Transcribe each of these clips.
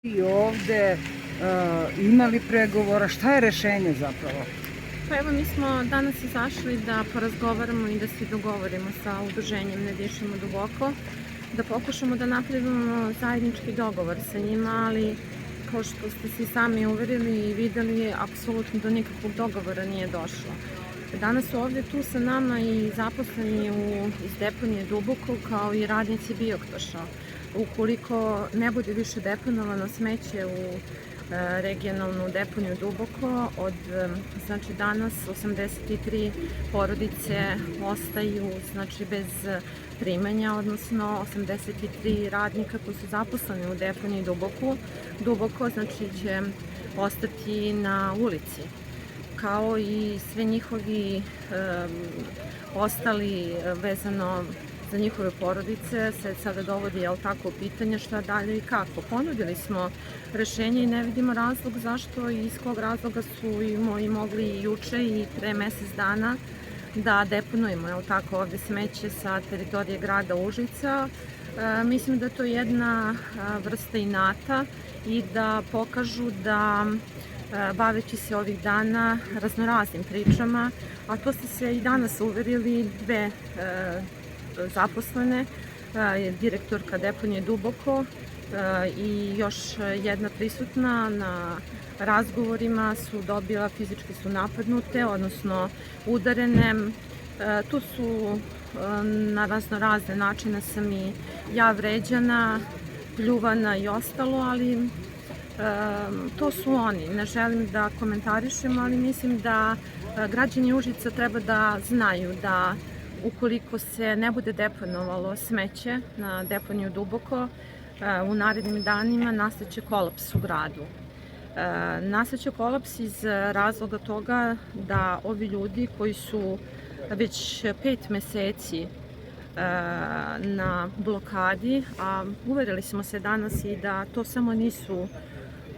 I ovde imali pregovora, šta je rešenje zapravo? Pa evo, mi smo danas izašli da porazgovaramo i da se dogovorimo sa udruženjem Ne dišemo duboko, da pokušamo da napravimo zajednički dogovor sa njima, ali kao što ste se sami uverili i videli, apsolutno do nikakvog dogovora nije došlo. Danas su ovde tu sa nama i zaposleni iz deponije Duboko, kao i radnici Bioktoša. Ukoliko ne bude više deponovano smeće u regionalnu deponiju Duboko, znači danas 83 porodice ostaju bez primanja, odnosno 83 radnika koji su zaposleni u deponiji Duboko će ostati na ulici, kao i sve njihovi ostali vezano za njihove porodice se sada dovodi tako pitanje šta dalje i kako. Ponudili smo rešenje i ne vidimo razlog zašto i iz kog razloga su i mogli i juče i pre mesec dana da deponujemo ovde smeće sa teritorije grada Užica. Mislim da je to jedna vrsta inata i da pokažu da baveći se ovih dana raznoraznim pričama, a to ste se i danas uverili, dve zaposlene, direktorka deponije Duboko i još jedna prisutna na razgovorima fizički su napadnute, odnosno udarene. Tu su na raznorazne načine sam i ja vređana, pljuvana i ostalo, ali to su oni. Ne želim da komentarišem, ali mislim da građani Užica treba da znaju da ukoliko se ne bude deponovalo smeće na deponiju Duboko, u narednim danima nastaće kolaps u gradu. Nastaće kolaps iz razloga toga da ovi ljudi koji su već 5 meseci na blokadi, a uverili smo se danas i da to samo nisu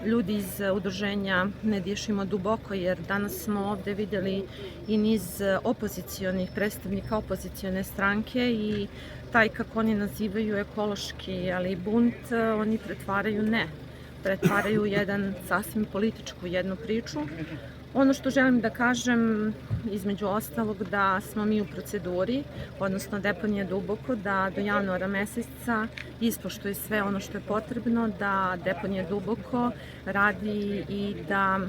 ljudi iz udruženja Ne dišemo duboko, jer danas smo ovde videli i niz opozicionih predstavnika opozicione stranke i taj, kako oni nazivaju, ekološki, ali bunt, oni pretvaraju jedan sasvim političku jednu priču. Ono što želim da kažem, između ostalog, da smo mi u proceduri, odnosno deponija Duboko, da do januara meseca ispoštuje sve ono što je potrebno, da deponija Duboko radi i da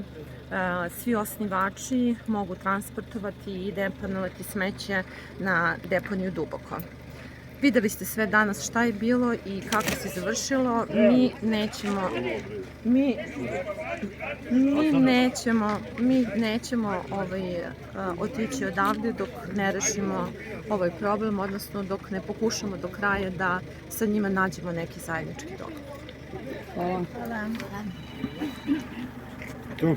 svi osnivači mogu transportovati i deponovati smeće na deponiju Duboko. Videli ste sve danas šta je bilo i kako se završilo. Mi nećemo otići odavde dok ne rešimo ovaj problem, odnosno dok ne pokušamo do kraja da sa njima nađemo neki zajednički dogovor. Hvala. Tu.